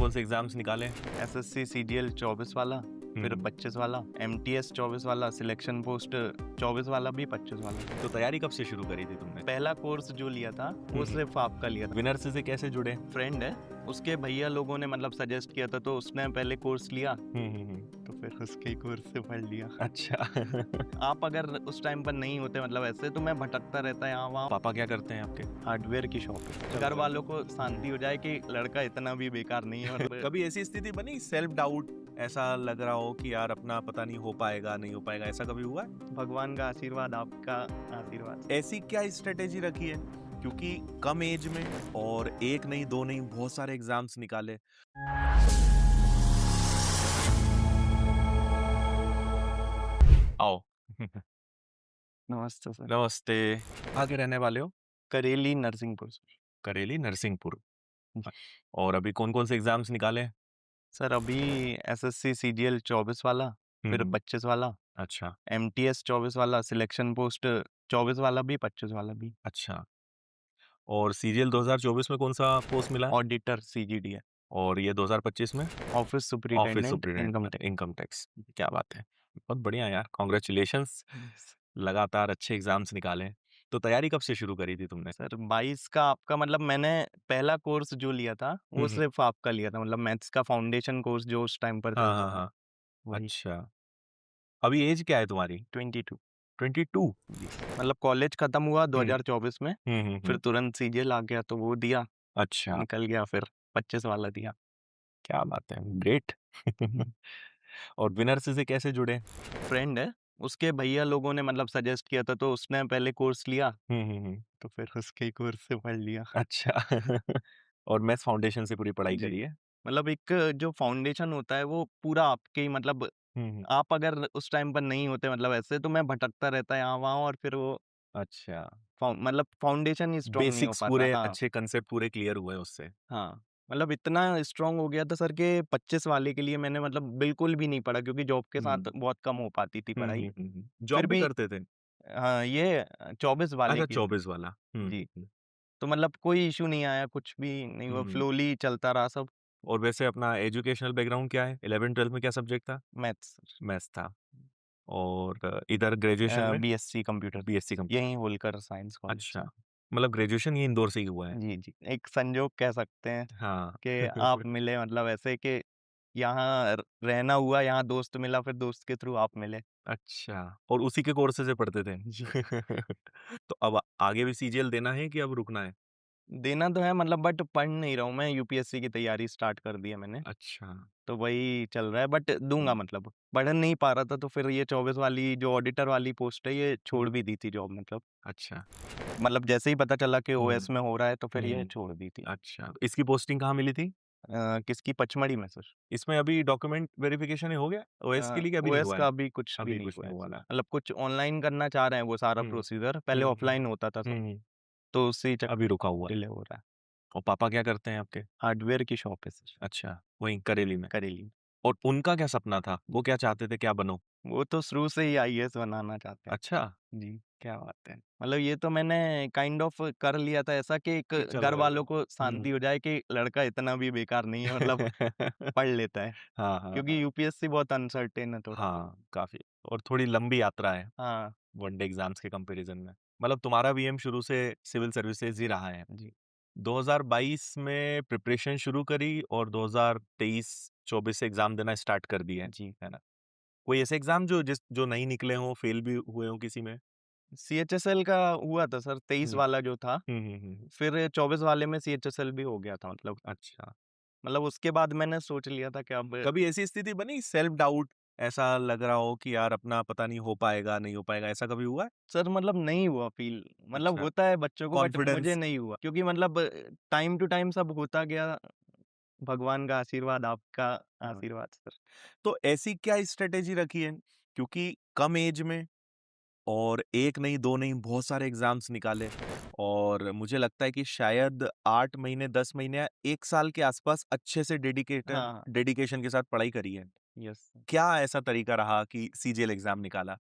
कौन से एग्जाम्स निकाले? एसएससी सीजीएल 24 वाला, फिर 25 वाला, एमटीएस 24 वाला, सिलेक्शन पोस्ट 24 वाला भी, 25 वाला भी। तो तैयारी कब से शुरू करी थी तुमने? पहला कोर्स जो लिया था वो सिर्फ आपका लिया था। विनर्स से कैसे जुड़े? फ्रेंड है, उसके भैया लोगों ने मतलब सजेस्ट किया था, तो उसने पहले कोर्स लिया, हम्म। तो फिर उसके ही कोर्स से पढ़ लिया। अच्छा। आप अगर उस टाइम पर नहीं होते मतलब ऐसे, तो मैं भटकता रहता यहाँ वहाँ। पापा क्या करते हैं आपके? हार्डवेयर की शॉप है। घर वालों को शांति हो जाए कि लड़का इतना भी बेकार नहीं है। और कभी ऐसी स्थिति बनी, सेल्फ डाउट, ऐसा लग रहा हो कि यार अपना पता नहीं हो पाएगा नहीं हो पाएगा, ऐसा कभी हुआ है? भगवान का आशीर्वाद, आपका आशीर्वाद। ऐसी क्या स्ट्रेटेजी रखी है, क्योंकि कम एज में और एक नहीं दो नहीं बहुत सारे एग्जाम्स निकाले। आओ। नमस्ते सर। नमस्ते। कहाँ के रहने वाले हो? करेली नरसिंहपुर सर। करेली नरसिंहपुर। और अभी कौन कौन से एग्जाम्स निकाले? सर अभी एसएससी सीजीएल 24 वाला, फिर 25 वाला, अच्छा एमटीएस 24 वाला, सिलेक्शन पोस्ट 24 वाला भी, 25 वाला भी। अच्छा। और सीजीएल 2024 में कौन सा पोस्ट मिला? ऑडिटर सीजीडी है। और ये 2025 में? Office office superintendent income superintendent tax. Income tax. क्या बात है, बहुत बढ़िया यार, कॉन्ग्रेचुलेशंस। लगातार अच्छे एग्जाम्स निकाले। तो तैयारी कब से शुरू करी थी तुमने? सर 22 का आपका मतलब मैंने पहला कोर्स जो लिया था वो सिर्फ आपका लिया था, मतलब मैथ्स का फाउंडेशन कोर्स जो उस टाइम पर हाँ चलता हाँ था हाँ। वही। अच्छा, अभी एज क्या है तुम्हारी? 22। 22। मतलब कॉलेज खत्म हुआ 2024 में, फिर हम्म। तुरंत सीजीएल आ गया तो वो दिया, अच्छा, निकल गया, फिर 25 वाला दिया। क्या बात है, ग्रेट। और विनर से कैसे जुड़े? फ्रेंड है, उसके भैया लोगों ने मतलब सजेस्ट किया था, तो उसने पहले कोर्स लिया, हम्म। तो फिर उसके ही कोर्स से पढ़ लिया। अच्छा। और मैथ्स फाउंडेशन से पूरी पढ़ाई जी, करी है? मतलब एक जो फाउंडेशन होता है वो पूरा आपके ही मतलब, हम्म। आप अगर उस टाइम पर नहीं होते मतलब ऐसे, तो मैं भटकता रहता यहाँ वहाँ, और फिर वो अच्छा, मतलब फाउंडेशन ही स्ट्रांग नहीं हो बेसिक्स पाता। पूरे हाँ, अच्छे कंसेप्ट पूरे क्लियर हुए उससे। हाँ। मतलब इतना स्ट्रांग हो गया था सर के 25 वाले के लिए मैंने मतलब बिल्कुल भी नहीं पढ़ा, क्योंकि जॉब के साथ बहुत कम हो पाती थी पढ़ाई। फिर जॉब भी भी करते थे? हाँ, ये 24 वाले अच्छा, की थी। 24 वाला। जी, तो मतलब कोई इश्यू नहीं आया, कुछ भी नहीं हुआ, हम्म। फ्लोली चलता रहा सब। और वैसे अपना एजुकेशनल बैकग्राउंड क्या है? 11 12 में क्या सब्जेक्ट था? मैथ्स। मैथ्स था। और इधर ग्रेजुएशन में? BSc computer BSc science, computer. यहीं होलकर साइंस कॉलेज अच्छा, से। मतलब ग्रेजुएशन ये इंदौर से ही हुआ है? जी, जी। एक संजोग कह सकते हैं हाँ। कि आप मिले, मतलब ऐसे कि यहाँ रहना हुआ, यहाँ दोस्त मिला, फिर दोस्त के थ्रू आप मिले। अच्छा, और उसी के कोर्स से पढ़ते थे? जी। तो अब आगे भी सीजीएल देना है कि अब रुकना है? देना तो है मतलब, बट पढ़ नहीं रहा हूँ मैं, यूपीएससी की तैयारी स्टार्ट कर दी है मैंने, अच्छा। तो वही चल रहा है, बट दूंगा मतलब। पढ़ नहीं पा रहा था, तो फिर ये 24 वाली जो ऑडिटर वाली पोस्ट है, ये छोड़ भी दी थी जॉब, अच्छा। मतलब जैसे ही पता चला कि ओएस में हो रहा है, तो फिर ये हम्म। छोड़ दी थी। अच्छा, तो इसकी पोस्टिंग कहाँ मिली थी? किसकी? पचमढ़ी में सर। इसमें अभी डॉक्यूमेंट वेरिफिकेशन हो गया ओएस के लिए कि अभी नहीं ओएस हुआ का है? अभी कुछ भी अभी नहीं कुछ हुआ नहीं है हुआ सर, ना? मतलब कुछ ऑनलाइन करना चाह रहे हैं वो सारा हम्म प्रोसीजर, पहले हम्म ऑफलाइन होता था सब, हम्म। तो उसी अभी चक्कर रुका हुआ है। डिले हो रहा है। और पापा क्या करते हैं आपके? हार्डवेयर की शॉप है सर। अच्छा, वहीं करेली में। करेली। और उनका क्या सपना था, वो क्या चाहते थे, क्या बनो? वो तो शुरू से ही आईएएस बनाना चाहते हैं। अच्छा। जी, क्या बात है। मतलब ये तो मैंने काइंड ऑफ कर लिया था ऐसा कि एक कि चल घर रहा वालों है। को शांति हो जाए कि लड़का इतना भी बेकार नहीं है, मतलब पढ़ लेता है। हाँ हाँ हाँ। क्योंकि यूपीएससी बहुत अनसर्टेन है थोड़ा। हाँ, काफी। और थोड़ी लंबी यात्रा है हाँ, वनडे एग्जाम्स के कंपैरिजन में। मतलब तुम्हारा भी एम शुरू से सिविल सर्विसेज ही रहा है। जी, 2022 में प्रिपरेशन शुरू करी और 2023-24 से एग्जाम देना स्टार्ट कर दिए, जी। है ना? कोई ऐसे एग्जाम जो नहीं निकले हों, फेल भी हुए हों किसी में? सीएचएसएल का हुआ था सर, 23 हम्म वाला जो था, हम्म। फिर 24 वाले में सीएचएसएल भी हो गया था, अच्छा, मतलब उसके बाद मैंने सोच लिया था कि अब कभी ऐसी स्थिति बनी, सेल्फ डाउट, ऐसा लग रहा हो कि यार अपना पता नहीं हो पाएगा नहीं हो पाएगा, ऐसा कभी हुआ है? सर मतलब नहीं हुआ फील, मतलब अच्छा, होता है बच्चों को, बट मुझे कॉन्फिडेंस। नहीं हुआ, क्योंकि मतलब टाइम टू टाइम सब होता गया, भगवान का आशीर्वाद, आपका हाँ, आशीर्वाद सर। तो ऐसी क्या स्ट्रेटेजी रखी है, क्योंकि कम एज में और एक नहीं दो नहीं बहुत सारे एग्जाम्स निकाले, और मुझे लगता है कि शायद 8 महीने 10 महीने या 1 साल के आसपास अच्छे से हाँ, डेडिकेशन के साथ पढ़ाई करी है। यस। क्या ऐसा तरीका रहा कि सीजीएल एग्जाम निकाला?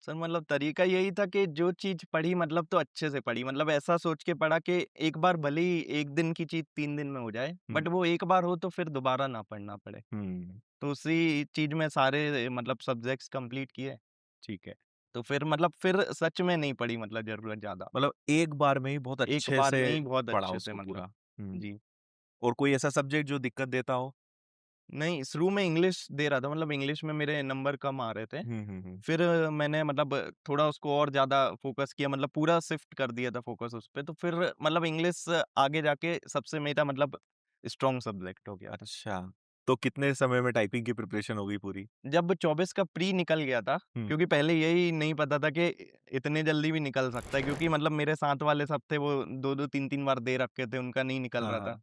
सर मतलब तरीका यही था कि जो चीज़ पढ़ी मतलब तो अच्छे से पढ़ी, मतलब ऐसा सोच के पढ़ा कि एक बार भले ही 1 दिन की चीज़ 3 दिन में हो जाए, हुँ, बट वो एक बार हो तो फिर दोबारा ना पढ़ना पड़े। हुँ, तो उसी चीज़ में सारे मतलब सब्जेक्ट्स कंप्लीट किए, ठीक है। तो फिर मतलब फिर सच में नहीं पड़ी मतलब ज़रूरत ज़्यादा। मतलब एक बार में ही बहुत एक अच्छे बार से में ही बहुत पढ़ा अच्छे से उसको मतलब पूरा। हुँ, जी। और कोई ऐसा सब्जेक्ट जो दिक्कत देता हो? नहीं, शुरू में इंग्लिश दे रहा था, मतलब इंग्लिश में मेरे नंबर कम आ रहे थे। हुँ, हुँ, हुँ। फिर मैंने मतलब थोड़ा उसको और ज़्यादा फ़ोकस किया, मतलब पूरा शिफ्ट कर दिया था फ़ोकस उस पे, तो फिर मतलब इंग्लिश आगे जाके सबसे मेरा मतलब स्ट्रॉन्ग सब्जेक्ट हो गया था। अच्छा, तो कितने समय में टाइपिंग की प्रिपरेशन हो गई पूरी? जब 24 का प्री निकल गया था, हुँ, क्योंकि पहले यही नहीं पता था कि इतने जल्दी भी निकल सकता है, क्योंकि मतलब मेरे साथ वाले सब थे वो 2-2 3-3 बार दे रखे थे, उनका नहीं निकल हाँ, रहा था। हाँ।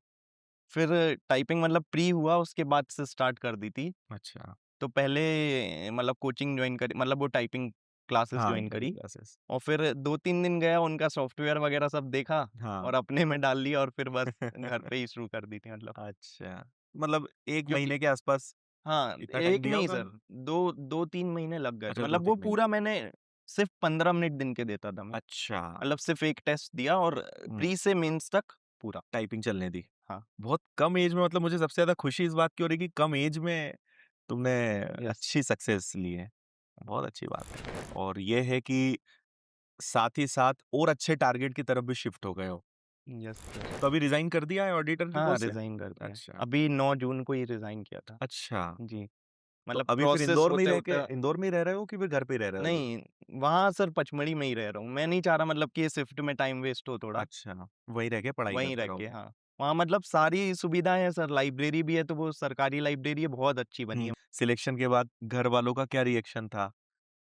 फिर टाइपिंग मतलब प्री हुआ उसके बाद से स्टार्ट कर दी थी। अच्छा, तो पहले मतलब कोचिंग जॉइन करी, मतलब वो टाइपिंग क्लासेस हाँ, जॉइन टाइपिंग करी क्लासेस। और फिर 2-3 दिन गया, उनका सॉफ्टवेयर वगैरह सब देखा हाँ। और अपने में डाल लिया और फिर बस घर पे ही शुरू कर दी थी मतलब। अच्छा, मतलब 1 क्योंकि महीने के आसपास हाँ, इतना टाइम 1 दिया नहीं होगा? सर, 2-3 महीने लग गए थे। अच्छा मतलब वो 2-3 महीने। पूरा मैंने सिर्फ़ 15 मिनट दिन के देता था मैं। अच्छा, मतलब सिर्फ़ 1 टेस्ट दिया और हुँ, प्री से मेंस तक पूरा। टाइपिंग चलने दी। हाँ, बहुत कम एज में मतलब मुझे सबसे ज़्यादा खुशी इस बात की हो रही है कि कम एज में तुमने यस, अच्छी सक्सेस ली है। बहुत अच्छी बात है और ये है कि साथ ही साथ और अच्छे टारगेट की तरफ भी शिफ्ट हो गए हो। Yes sir. तो अभी रिज़ाइन कर दिया है ऑडिटर के हाँ, पोस्ट से? रिज़ाइन कर दिया है। अच्छा, अभी 9 जून को ही रिज़ाइन किया था। अच्छा। जी, तो मतलब अभी फिर प्रोसेस होते-होते इंदौर में ही रह रहे हो कि फिर घर पे ही रह रहे हो अभी? नहीं, वहाँ सर पचमढ़ी में ही रह रहा हूँ। मैं नहीं चाह रहा मतलब कि शिफ्ट में टाइम वेस्ट हो थोड़ा, अच्छा, वहीं रह के पढ़ाई वहीं करते रह के रहोगे। हाँ। वहाँ मतलब सारी सुविधाएँ हैं सर, लाइब्रेरी भी है तो वो सरकारी लाइब्रेरी है, बहुत अच्छी बनी है। सिलेक्शन के बाद घर वालों का क्या रिएक्शन था?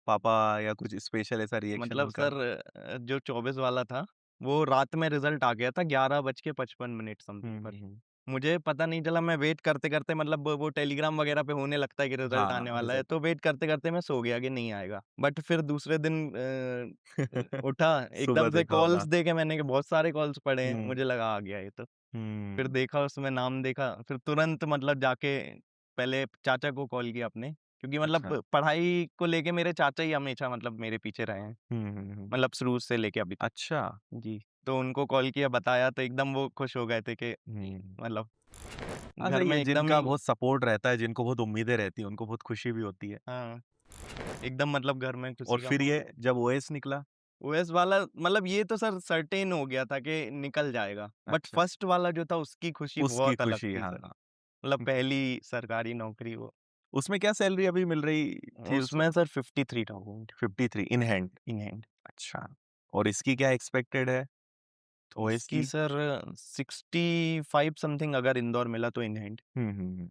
पापा या कुछ स्पेशल ऐसा रिएक्शन मतलब उनका? सर जो 24 वाला था, वो रात में रिज़ल्ट आ गया था 11 बज के 55 मिनट हुँ, समथिंग पर। हुँ, हुँ। मुझे पता नहीं चला, मैं वेट करते-करते मतलब वो टेलीग्राम वगैरह पे होने लगता है कि रिज़ल्ट हाँ, आने वाला है, रिज़ल्ट तो वेट करते-करते मैं सो गया कि नहीं आएगा। बट फिर दूसरे दिन उठा, सुबह एकदम से देखा कॉल्स होगा। देखे मैंने कि बहुत सारे कॉल्स पड़े हैं, हुँ, मुझे लगा आ गया ये तो। फिर हुँ। देखा उसमें नाम देखा, फिर तुरंत मतलब जाके पहले चाचा को कॉल किया अपने, क्योंकि अच्छा। मतलब पढ़ाई को लेके मेरे चाचा ही हमेशा मतलब मेरे पीछे रहे हैं, हुँ, हुँ, हुँ। मतलब शुरू से लेके अभी तक। अच्छा। जी, तो उनको कॉल किया, बताया तो एकदम वो खुश हो गए थे कि हुँ। मतलब हाँ, घर सही में है एकदम जिनका ही बहुत सपोर्ट रहता है, जिनको बहुत उम्मीदें रहती हैं, उनको बहुत खुशी भी होती है। हाँ, एकदम मतलब घर में और खुशी का फिर ये माहौल। जब ओएस निकला? ओएस वाला मतलब ये तो सर सर्टेन हो गया था कि निकल जाएगा, बट अच्छा, फर्स्ट वाला जो था उसकी खुशी उसकी बहुत अलग खुशी थी हाँ, सर। हाँ। मतलब हुँ, पहली सरकारी नौकरी वो। उसमें क्या सैलरी अभी मिल रही थी उसमें? उसमें sir 53,000 53 in hand. In hand. अच्छा, और इसकी क्या एक्सपेक्टेड है ओएस इसकी की? सर 65 समथिंग अगर इंदौर मिला तो इन हैंड। हुँ, हुँ, हुँ।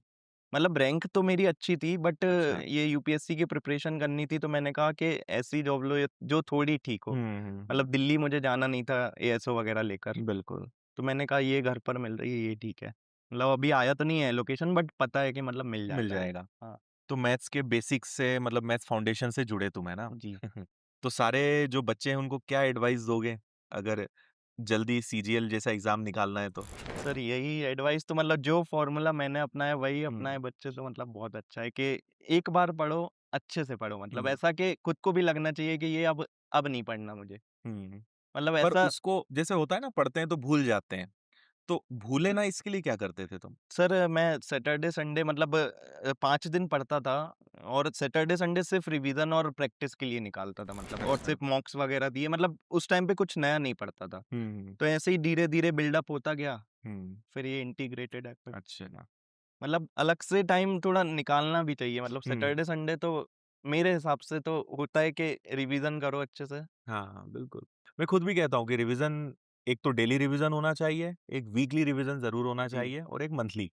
मतलब रैंक तो मेरी अच्छी थी, बट अच्छा। ये यूपीएससी की प्रिपरेशन करनी थी, तो मैंने कहा कि ऐसी जॉब लो जो थोड़ी ठीक हो। हुँ, हुँ, हुँ। मतलब दिल्ली मुझे जाना नहीं था एएसओ वगैरह लेकर, बिल्कुल, तो मैंने कहा ये घर पर मिल रही है ये ठीक है। मतलब अभी आया तो नहीं है लोकेशन, बट पता है कि मतलब मिल मिल जाएगा ये। जाएगा। हाँ, तो मैथ्स के बेसिक्स से मतलब मैथ्स फाउंडेशन से जुड़े तुम है ना? जी। तो सारे जो बच्चे हैं उनको क्या एडवाइस दोगे? अगर जल्दी सीजीएल जैसा एग्ज़ाम निकालना है तो? सर यही एडवाइस तो मतलब जो फ़ॉर्मूला मैंने अपनाया वही हुँ, अपनाए बच्चे, तो मतलब बहुत अच्छा है कि एक बार पढ़ो, अच्छे से पढ़ो, मतलब हुँ, ऐसा कि खुद को भी लगना चाहिए कि ये अब नहीं पढ़ना मुझे। हुँ। मतलब पर ऐसा उसको जैसे होता है ना पढ़ते हैं तो भूल जाते हैं, तो भूले ना इसके लिए क्या करते थे तुम? सर मैं सैटरडे संडे मतलब 5 दिन पढ़ता था और सैटरडे संडे सिर्फ़ रिवीज़न और प्रैक्टिस के लिए निकालता था मतलब, और अच्छा। सिर्फ़ मॉक्स वगैरह दिए, मतलब उस टाइम पे कुछ नया नहीं पढ़ता था। हुँ, हुँ, तो ऐसे ही धीरे-धीरे बिल्डअप होता गया, हुँ। फिर ये इंटीग्रेटेड एफर्ट। अच्छा। मतलब अलग से टाइम थोड़ा निकालना भी चाहिए, मतलब हुँ। सैटरडे संडे तो मेरे हिसाब से तो होता है कि रिवीज़न करो अच्छे से। हाँ, हाँ, बिल्कुल। मैं खुद भी कहता हूँ कि रिविज़न एक तो डेली रिविज़न होना चाहिए, एक वीकली रिविज़न ज़रूर होना जी। चाहिए और एक मंथली।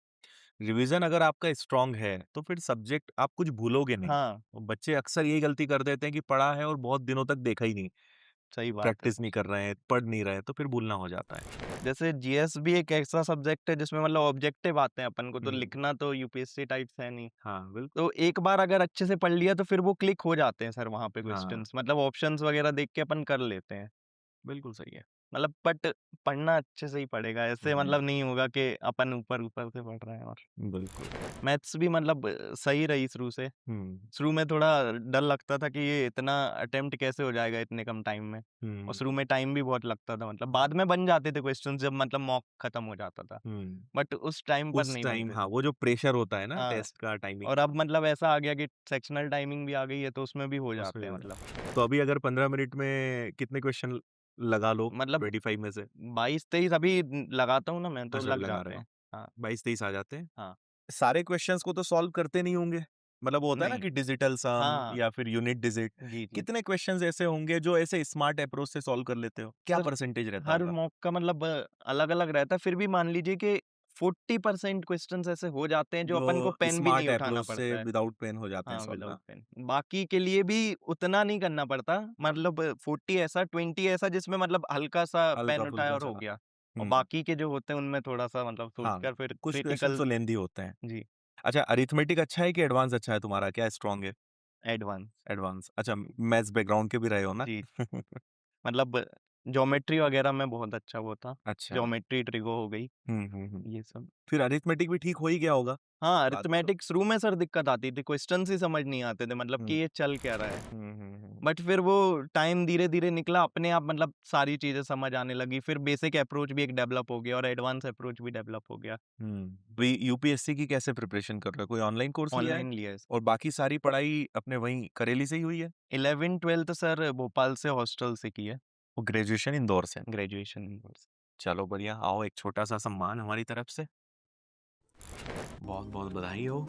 रिवीजन अगर आपका स्ट्रॉन्ग है, तो फिर सब्जेक्ट आप कुछ भूलोगे नहीं। हाँ, और बच्चे अक्सर यही गलती कर देते हैं कि पढ़ा है और बहुत दिनों तक देखा ही नहीं, सही बात है प्रैक्टिस सर। नहीं कर रहे हैं, पढ़ नहीं रहे हैं, तो फिर भूलना हो जाता है। जैसे जीएस भी एक ऐसा सब्जेक्ट है जिसमें मतलब ऑब्जेक्टिव आते हैं अपन को, तो हुँ। लिखना तो यूपीएससी टाइप्स है नहीं। हाँ, बिल्कुल। तो एक बार अगर अच्छे से पढ़ लिया तो फिर वो क्लिक हो जाते हैं सर वहाँ पे हाँ, क्वेश्चंस, मतलब ऑप्शंस वगैरह देख के अपन कर लेते हैं। बिल्कुल सही है। मतलब बट पढ़ना अच्छे से ही पड़ेगा, ऐसे हुँ, मतलब नहीं होगा कि अपन ऊपर-ऊपर से पढ़ रहे हैं और बिल्कुल। मैथ्स भी मतलब सही रही शुरू से। हुँ, शुरू में थोड़ा डर लगता था कि ये इतना अटेम्प्ट कैसे हो जाएगा इतने कम टाइम में और हुँ, शुरू में टाइम भी बहुत लगता था मतलब बाद में बन जाते थे क्वेश्चंस जब मतलब मॉक खत्म हो जाता था। हुँ। बट उस टाइम पर उस नहीं टाइम बनते हाँ, थे। वो जो प्रेशर होता है ना हाँ, टेस्ट का टाइमिंग और का, अब मतलब ऐसा आ गया कि सेक्शनल टाइमिंग भी आ गई है तो उसमें भी हो उसमें जाते भी हैं हो मतलब। जाता है। तो अभी अगर 15 मिनट में कितने क्वेश्चन लगा लो मतलब 25 में से? 22-23 अभी लगाता हूँ ना मैं तो अच्छा अभी लग लगा रहे जाते हो। हैं। हाँ, 22-23 आ जाते हैं? हाँ। सारे क्वेश्चंस को तो सॉल्व करते नहीं होंगे? मतलब वो होता है ना नहीं, कि डिजिटल सम हाँ, या फिर यूनिट डिजिट, जी, जी। कितने क्वेश्चंस ऐसे होंगे जो ऐसे स्मार्ट अप्रोच से सॉल्व कर लेते हो? क्या सर, परसेंटेज रहता हर होगा? मॉक का मतलब अलग-अलग रहता है, फिर भी मान लीजिए कि 40% क्वेश्चन्स ऐसे हो जाते हैं जो जो अपन को पेन भी नहीं स्मार्ट उठाना अप्रोच से पड़ता है। विदाउट पेन हो जाते हैं हाँ, सॉल्व विदाउट ना? पेन। बाकी के लिए भी उतना नहीं करना पड़ता, मतलब 40 ऐसा, 20 ऐसा जिसमें मतलब हल्का-सा पेन उठाया हल्का-फुल्का और हो चला। गया। और हुँ, बाकी के जो होते हैं उनमें थोड़ा-सा मतलब हाँ, सोचकर फिर कुछ क्वेश्चंस क्रिटिकल तो लेंथी होते हैं। जी, अच्छा अरिथमेटिक अच्छा है कि एडवांस अच्छा है तुम्हारा? क्या स्ट्रॉन्ग है? एडवांस। एडवांस अच्छा मैथ्स बैकग्राउंड के भी रहे हो ना? जी, मतलब ज्योमेट्री वगैरह में बहुत अच्छा वो था। अच्छा। ज्योमेट्री, ट्रिगो हो गई, हुँ, हुँ, हुँ। ये सब। फिर अरिथमेटिक भी ठीक हो ही गया होगा हाँ, बाद में तो? अरिथमेटिक शुरू में सर दिक्कत आती थी, क्वेश्चन्स ही समझ नहीं आते थे मतलब कि हुँ, ये चल क्या रहा है। हुँ, हुँ, हुँ। बट फिर वो टाइम धीरे-धीरे निकला, अपने आप मतलब सारी चीज़ें समझ आने लगी, फिर बेसिक अप्रोच भी एक डेवलप हो गया और एडवांस अप्रोच भी डेवलप हो गया। हुँ, तो ये यूपीएससी की कैसे प्रिपरेशन कर रहे हो? कोई ऑनलाइन कोर्स लिया है? ऑनलाइन लिया है और बाकी सारी पढ़ाई अपने वहीं करेली से ही हुई है? 11th-12th सर भोपाल से हॉस्टल से की है, और ग्रेजुएशन इंदौर से? ग्रेजुएशन इंदौर से। चलो बढ़िया, आओ एक छोटा-सा सम्मान हमारी तरफ से। बहुत-बहुत बधाई हो।